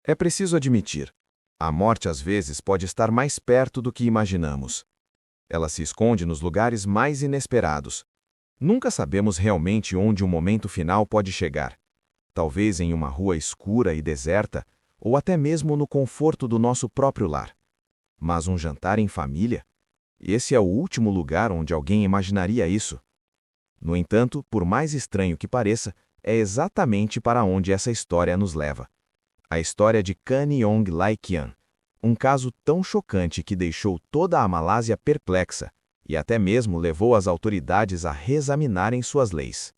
É preciso admitir, a morte às vezes pode estar mais perto do que imaginamos. Ela se esconde nos lugares mais inesperados. Nunca sabemos realmente onde o momento final pode chegar. Talvez em uma rua escura e deserta, ou até mesmo no conforto do nosso próprio lar. Mas um jantar em família? Esse é o último lugar onde alguém imaginaria isso. No entanto, por mais estranho que pareça, é exatamente para onde essa história nos leva. A história de Kani Aung Laikian, um caso tão chocante que deixou toda a Malásia perplexa e até mesmo levou as autoridades a reexaminarem suas leis.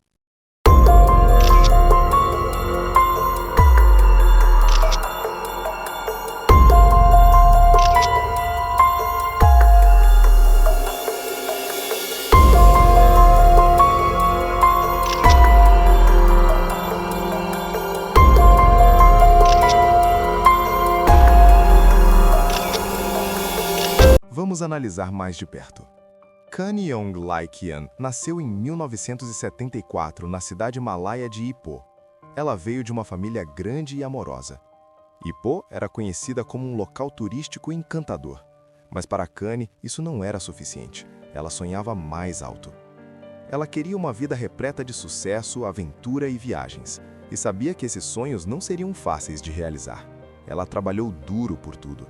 Vamos analisar mais de perto. Kani Aung Laikian nasceu em 1974 na cidade malaia de Ipoh. Ela veio de uma família grande e amorosa. Ipoh era conhecida como um local turístico encantador. Mas para Kani, isso não era suficiente. Ela sonhava mais alto. Ela queria uma vida repleta de sucesso, aventura e viagens. E sabia que esses sonhos não seriam fáceis de realizar. Ela trabalhou duro por tudo.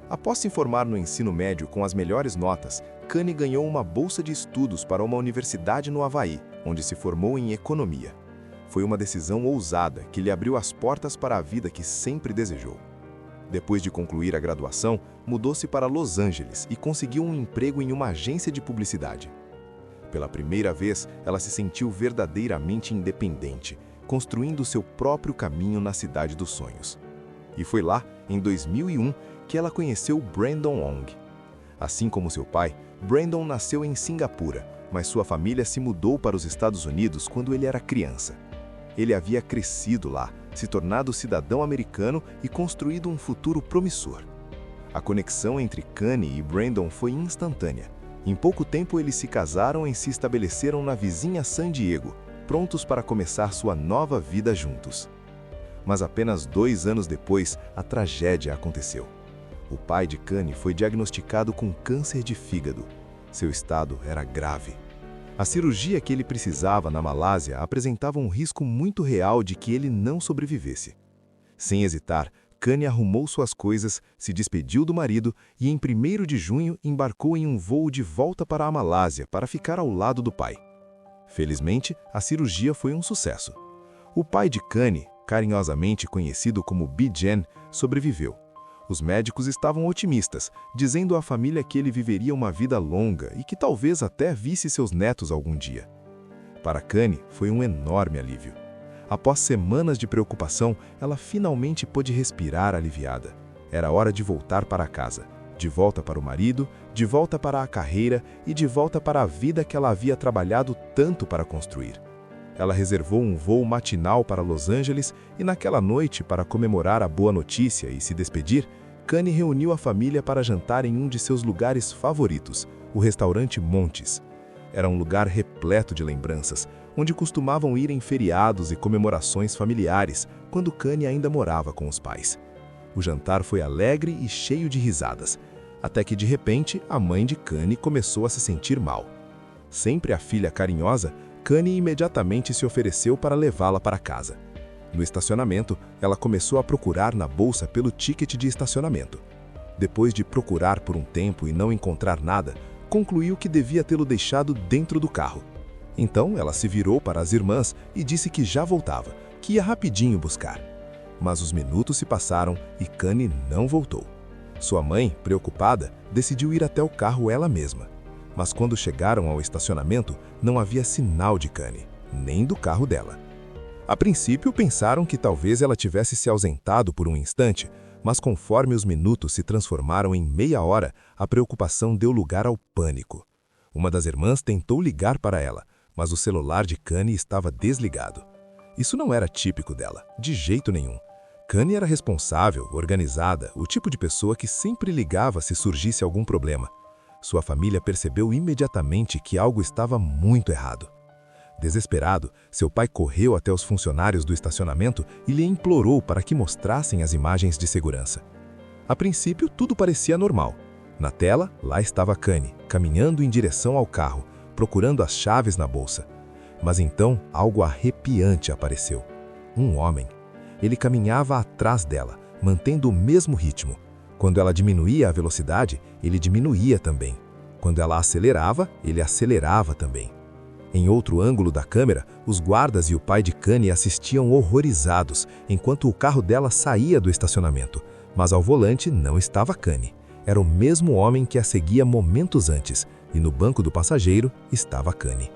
Após se formar no ensino médio com as melhores notas, Kani ganhou uma bolsa de estudos para uma universidade no Havaí, onde se formou em economia. Foi uma decisão ousada que lhe abriu as portas para a vida que sempre desejou. Depois de concluir a graduação, mudou-se para Los Angeles e conseguiu um emprego em uma agência de publicidade. Pela primeira vez, ela se sentiu verdadeiramente independente, construindo seu próprio caminho na cidade dos sonhos. E foi lá, em 2001, que ela conheceu Brandon Ong. Assim como seu pai, Brandon nasceu em Singapura, mas sua família se mudou para os Estados Unidos quando ele era criança. Ele havia crescido lá, se tornado cidadão americano e construído um futuro promissor. A conexão entre Kani e Brandon foi instantânea. Em pouco tempo eles se casaram e se estabeleceram na vizinha San Diego, prontos para começar sua nova vida juntos. Mas apenas 2 anos depois, a tragédia aconteceu. O pai de Kani foi diagnosticado com câncer de fígado. Seu estado era grave. A cirurgia que ele precisava na Malásia apresentava um risco muito real de que ele não sobrevivesse. Sem hesitar, Kani arrumou suas coisas, se despediu do marido e em 1º de junho embarcou em um voo de volta para a Malásia para ficar ao lado do pai. Felizmente, a cirurgia foi um sucesso. O pai de Kani, carinhosamente conhecido como Bijen, sobreviveu. Os médicos estavam otimistas, dizendo à família que ele viveria uma vida longa e que talvez até visse seus netos algum dia. Para Kani, foi um enorme alívio. Após semanas de preocupação, ela finalmente pôde respirar aliviada. Era hora de voltar para casa, de volta para o marido, de volta para a carreira e de volta para a vida que ela havia trabalhado tanto para construir. Ela reservou um voo matinal para Los Angeles e naquela noite, para comemorar a boa notícia e se despedir, Kani reuniu a família para jantar em um de seus lugares favoritos, o restaurante Montes. Era um lugar repleto de lembranças, onde costumavam ir em feriados e comemorações familiares, quando Kani ainda morava com os pais. O jantar foi alegre e cheio de risadas, até que de repente a mãe de Kani começou a se sentir mal. Sempre a filha carinhosa, Kani imediatamente se ofereceu para levá-la para casa. No estacionamento, ela começou a procurar na bolsa pelo ticket de estacionamento. Depois de procurar por um tempo e não encontrar nada, concluiu que devia tê-lo deixado dentro do carro. Então, ela se virou para as irmãs e disse que já voltava, que ia rapidinho buscar. Mas os minutos se passaram e Kani não voltou. Sua mãe, preocupada, decidiu ir até o carro ela mesma. Mas quando chegaram ao estacionamento, não havia sinal de Kani, nem do carro dela. A princípio, pensaram que talvez ela tivesse se ausentado por um instante, mas conforme os minutos se transformaram em meia hora, a preocupação deu lugar ao pânico. Uma das irmãs tentou ligar para ela, mas o celular de Kani estava desligado. Isso não era típico dela, de jeito nenhum. Kani era responsável, organizada, o tipo de pessoa que sempre ligava se surgisse algum problema. Sua família percebeu imediatamente que algo estava muito errado. Desesperado, seu pai correu até os funcionários do estacionamento e lhe implorou para que mostrassem as imagens de segurança. A princípio, tudo parecia normal. Na tela, lá estava Kanye, caminhando em direção ao carro, procurando as chaves na bolsa. Mas então, algo arrepiante apareceu. Um homem. Ele caminhava atrás dela, mantendo o mesmo ritmo. Quando ela diminuía a velocidade, ele diminuía também. Quando ela acelerava, ele acelerava também. Em outro ângulo da câmera, os guardas e o pai de Kanye assistiam horrorizados, enquanto o carro dela saía do estacionamento. Mas ao volante não estava Kanye. Era o mesmo homem que a seguia momentos antes, e no banco do passageiro estava Kanye.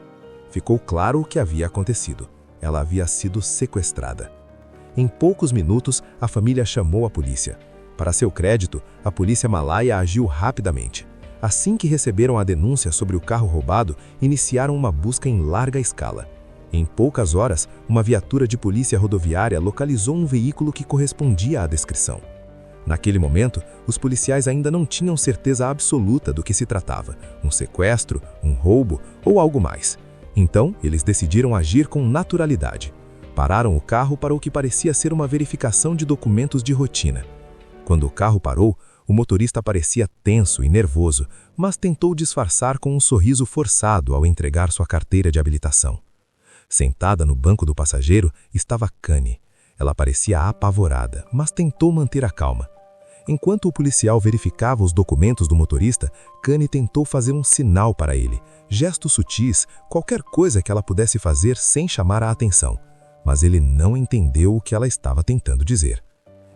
Ficou claro o que havia acontecido. Ela havia sido sequestrada. Em poucos minutos, a família chamou a polícia. Para seu crédito, a polícia malaia agiu rapidamente. Assim que receberam a denúncia sobre o carro roubado, iniciaram uma busca em larga escala. Em poucas horas, uma viatura de polícia rodoviária localizou um veículo que correspondia à descrição. Naquele momento, os policiais ainda não tinham certeza absoluta do que se tratava, um sequestro, um roubo ou algo mais. Então, eles decidiram agir com naturalidade. Pararam o carro para o que parecia ser uma verificação de documentos de rotina. Quando o carro parou, o motorista parecia tenso e nervoso, mas tentou disfarçar com um sorriso forçado ao entregar sua carteira de habilitação. Sentada no banco do passageiro estava Kanye. Ela parecia apavorada, mas tentou manter a calma. Enquanto o policial verificava os documentos do motorista, Kanye tentou fazer um sinal para ele, gestos sutis, qualquer coisa que ela pudesse fazer sem chamar a atenção. Mas ele não entendeu o que ela estava tentando dizer.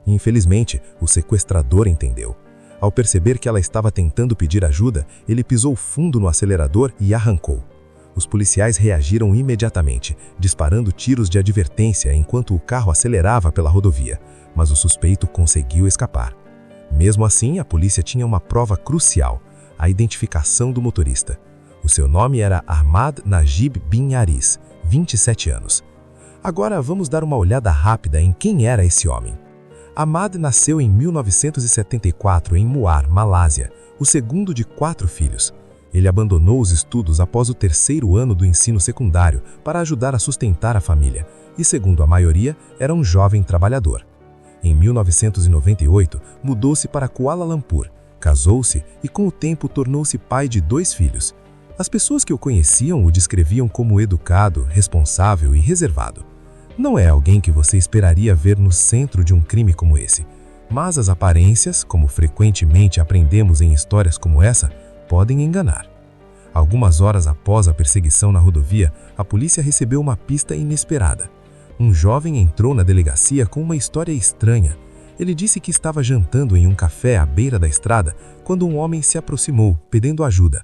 Infelizmente, o sequestrador entendeu. Ao perceber que ela estava tentando pedir ajuda, ele pisou fundo no acelerador e arrancou. Os policiais reagiram imediatamente, disparando tiros de advertência enquanto o carro acelerava pela rodovia, mas o suspeito conseguiu escapar. Mesmo assim, a polícia tinha uma prova crucial, a identificação do motorista. O seu nome era Ahmad Najib bin Yaris, 27 anos. Agora vamos dar uma olhada rápida em quem era esse homem. Ahmad nasceu em 1974 em Muar, Malásia, o segundo de 4 filhos. Ele abandonou os estudos após o 3º ano do ensino secundário para ajudar a sustentar a família e, segundo a maioria, era um jovem trabalhador. Em 1998, mudou-se para Kuala Lumpur, casou-se e com o tempo tornou-se pai de 2 filhos. As pessoas que o conheciam o descreviam como educado, responsável e reservado. Não é alguém que você esperaria ver no centro de um crime como esse, mas as aparências, como frequentemente aprendemos em histórias como essa, podem enganar. Algumas horas após a perseguição na rodovia, a polícia recebeu uma pista inesperada. Um jovem entrou na delegacia com uma história estranha. Ele disse que estava jantando em um café à beira da estrada quando um homem se aproximou, pedindo ajuda.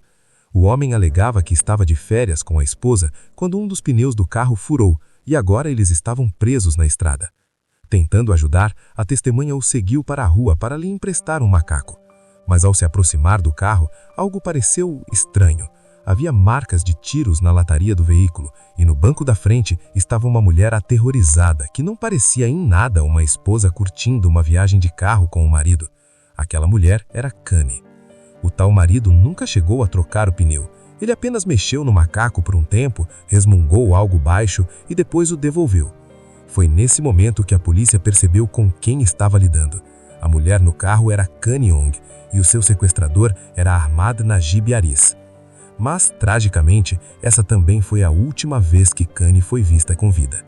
O homem alegava que estava de férias com a esposa quando um dos pneus do carro furou e agora eles estavam presos na estrada. Tentando ajudar, a testemunha o seguiu para a rua para lhe emprestar um macaco. Mas ao se aproximar do carro, algo pareceu estranho. Havia marcas de tiros na lataria do veículo e no banco da frente estava uma mulher aterrorizada que não parecia em nada uma esposa curtindo uma viagem de carro com o marido. Aquela mulher era Kanye. O tal marido nunca chegou a trocar o pneu. Ele apenas mexeu no macaco por um tempo, resmungou algo baixo e depois o devolveu. Foi nesse momento que a polícia percebeu com quem estava lidando. A mulher no carro era Kanye Ong e o seu sequestrador era Ahmad Najib Yaris. Mas, tragicamente, essa também foi a última vez que Kanye foi vista com vida.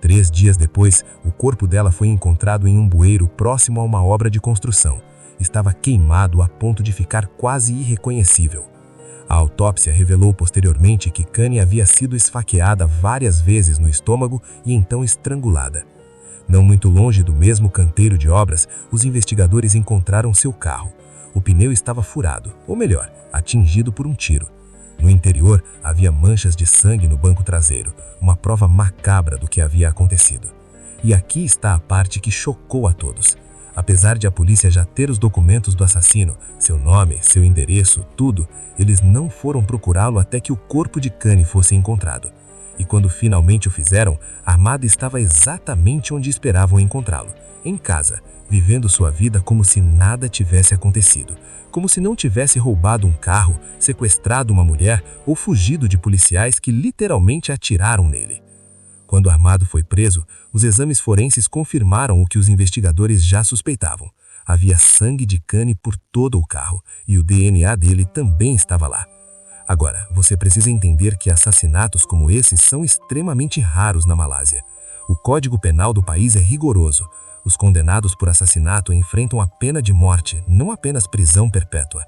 3 dias depois, o corpo dela foi encontrado em um bueiro próximo a uma obra de construção. Estava queimado a ponto de ficar quase irreconhecível. A autópsia revelou posteriormente que Kanye havia sido esfaqueada várias vezes no estômago e então estrangulada. Não muito longe do mesmo canteiro de obras, os investigadores encontraram seu carro. O pneu estava furado, ou melhor, atingido por um tiro. No interior, havia manchas de sangue no banco traseiro, uma prova macabra do que havia acontecido. E aqui está a parte que chocou a todos. Apesar de a polícia já ter os documentos do assassino, seu nome, seu endereço, tudo, eles não foram procurá-lo até que o corpo de Kanye fosse encontrado. E quando finalmente o fizeram, Ahmad estava exatamente onde esperavam encontrá-lo, em casa, vivendo sua vida como se nada tivesse acontecido, como se não tivesse roubado um carro, sequestrado uma mulher ou fugido de policiais que literalmente atiraram nele. Quando Ahmad foi preso, os exames forenses confirmaram o que os investigadores já suspeitavam. Havia sangue de Kani por todo o carro e o DNA dele também estava lá. Agora, você precisa entender que assassinatos como esses são extremamente raros na Malásia. O Código Penal do país é rigoroso. Os condenados por assassinato enfrentam a pena de morte, não apenas prisão perpétua.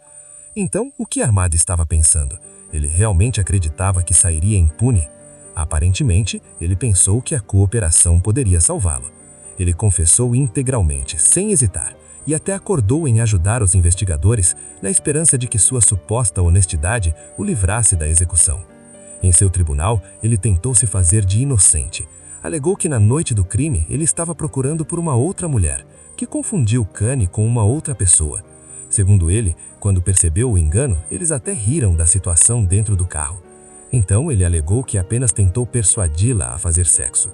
Então, o que Ahmad estava pensando? Ele realmente acreditava que sairia impune? Aparentemente, ele pensou que a cooperação poderia salvá-lo. Ele confessou integralmente, sem hesitar, e até acordou em ajudar os investigadores na esperança de que sua suposta honestidade o livrasse da execução. Em seu tribunal, ele tentou se fazer de inocente. Alegou que na noite do crime ele estava procurando por uma outra mulher, que confundiu Kani com uma outra pessoa. Segundo ele, quando percebeu o engano, eles até riram da situação dentro do carro. Então ele alegou que apenas tentou persuadi-la a fazer sexo.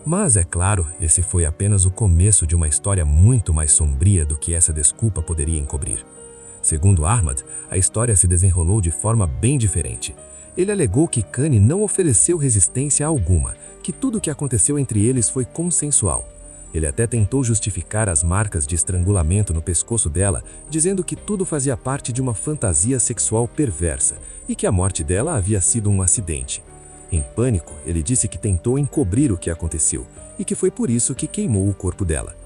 Mas, é claro, esse foi apenas o começo de uma história muito mais sombria do que essa desculpa poderia encobrir. Segundo Ahmad, a história se desenrolou de forma bem diferente. Ele alegou que Kani não ofereceu resistência alguma, que tudo o que aconteceu entre eles foi consensual. Ele até tentou justificar as marcas de estrangulamento no pescoço dela, dizendo que tudo fazia parte de uma fantasia sexual perversa e que a morte dela havia sido um acidente. Em pânico, ele disse que tentou encobrir o que aconteceu e que foi por isso que queimou o corpo dela.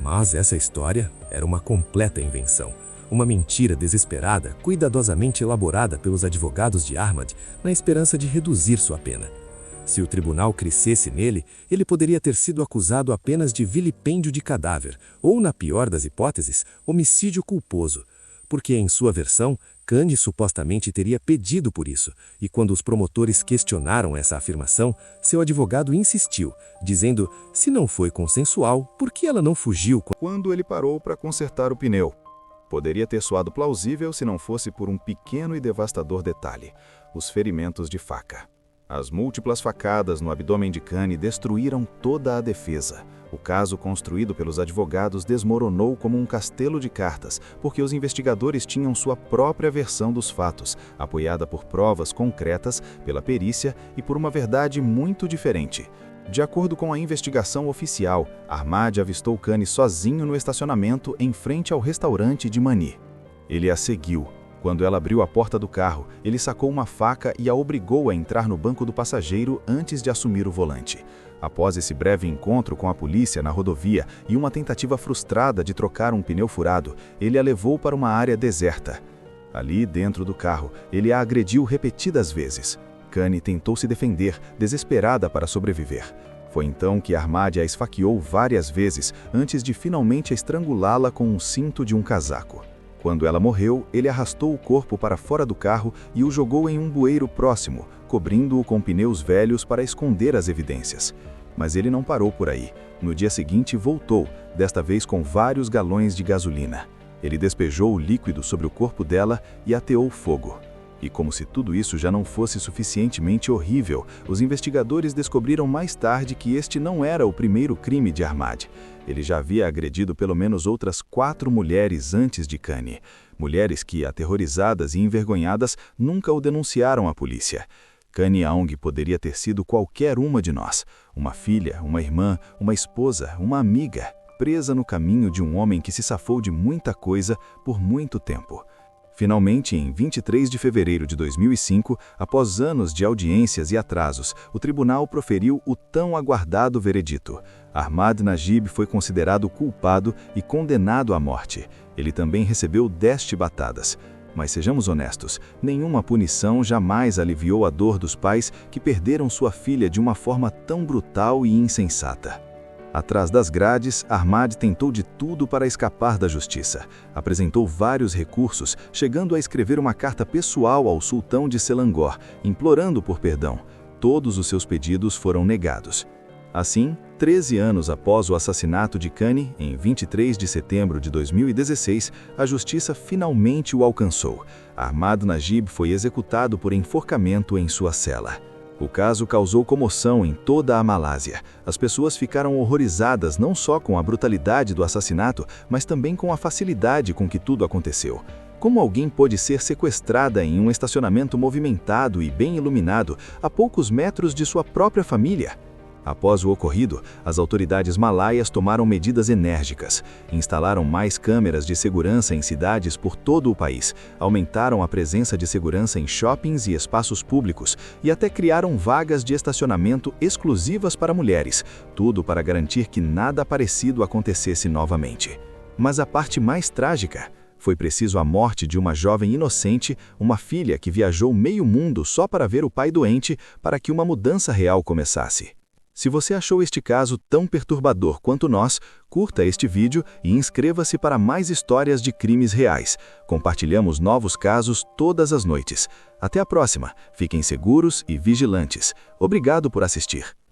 Mas essa história era uma completa invenção. Uma mentira desesperada, cuidadosamente elaborada pelos advogados de Ahmad na esperança de reduzir sua pena. Se o tribunal crescesse nele, ele poderia ter sido acusado apenas de vilipêndio de cadáver, ou, na pior das hipóteses, homicídio culposo. Porque, em sua versão, Kani supostamente teria pedido por isso, e quando os promotores questionaram essa afirmação, seu advogado insistiu, dizendo: se não foi consensual, por que ela não fugiu quando ele parou para consertar o pneu? Poderia ter soado plausível se não fosse por um pequeno e devastador detalhe: os ferimentos de faca. As múltiplas facadas no abdômen de Kani destruíram toda a defesa. O caso construído pelos advogados desmoronou como um castelo de cartas, porque os investigadores tinham sua própria versão dos fatos, apoiada por provas concretas, pela perícia e por uma verdade muito diferente. De acordo com a investigação oficial, Ahmad avistou Kani sozinho no estacionamento em frente ao restaurante de Mani. Ele a seguiu. Quando ela abriu a porta do carro, ele sacou uma faca e a obrigou a entrar no banco do passageiro antes de assumir o volante. Após esse breve encontro com a polícia na rodovia e uma tentativa frustrada de trocar um pneu furado, ele a levou para uma área deserta. Ali, dentro do carro, ele a agrediu repetidas vezes. Kani tentou se defender, desesperada para sobreviver. Foi então que Ahmad a esfaqueou várias vezes antes de finalmente estrangulá-la com um cinto de um casaco. Quando ela morreu, ele arrastou o corpo para fora do carro e o jogou em um bueiro próximo, cobrindo-o com pneus velhos para esconder as evidências. Mas ele não parou por aí. No dia seguinte voltou, desta vez com vários galões de gasolina. Ele despejou o líquido sobre o corpo dela e ateou fogo. E como se tudo isso já não fosse suficientemente horrível, os investigadores descobriram mais tarde que este não era o primeiro crime de Ahmad. Ele já havia agredido pelo menos outras 4 mulheres antes de Kani. Mulheres que, aterrorizadas e envergonhadas, nunca o denunciaram à polícia. Kani Aung poderia ter sido qualquer uma de nós. Uma filha, uma irmã, uma esposa, uma amiga, presa no caminho de um homem que se safou de muita coisa por muito tempo. Finalmente, em 23 de fevereiro de 2005, após anos de audiências e atrasos, o tribunal proferiu o tão aguardado veredito. Ahmad Najib foi considerado culpado e condenado à morte. Ele também recebeu 10 chibatadas. Mas sejamos honestos, nenhuma punição jamais aliviou a dor dos pais que perderam sua filha de uma forma tão brutal e insensata. Atrás das grades, Ahmad tentou de tudo para escapar da justiça. Apresentou vários recursos, chegando a escrever uma carta pessoal ao sultão de Selangor, implorando por perdão. Todos os seus pedidos foram negados. Assim, 13 anos após o assassinato de Kani, em 23 de setembro de 2016, a justiça finalmente o alcançou. Ahmad Najib foi executado por enforcamento em sua cela. O caso causou comoção em toda a Malásia. As pessoas ficaram horrorizadas não só com a brutalidade do assassinato, mas também com a facilidade com que tudo aconteceu. Como alguém pôde ser sequestrada em um estacionamento movimentado e bem iluminado, a poucos metros de sua própria família? Após o ocorrido, as autoridades malaias tomaram medidas enérgicas, instalaram mais câmeras de segurança em cidades por todo o país, aumentaram a presença de segurança em shoppings e espaços públicos e até criaram vagas de estacionamento exclusivas para mulheres, tudo para garantir que nada parecido acontecesse novamente. Mas a parte mais trágica: foi preciso a morte de uma jovem inocente, uma filha que viajou meio mundo só para ver o pai doente, para que uma mudança real começasse. Se você achou este caso tão perturbador quanto nós, curta este vídeo e inscreva-se para mais histórias de crimes reais. Compartilhamos novos casos todas as noites. Até a próxima. Fiquem seguros e vigilantes. Obrigado por assistir.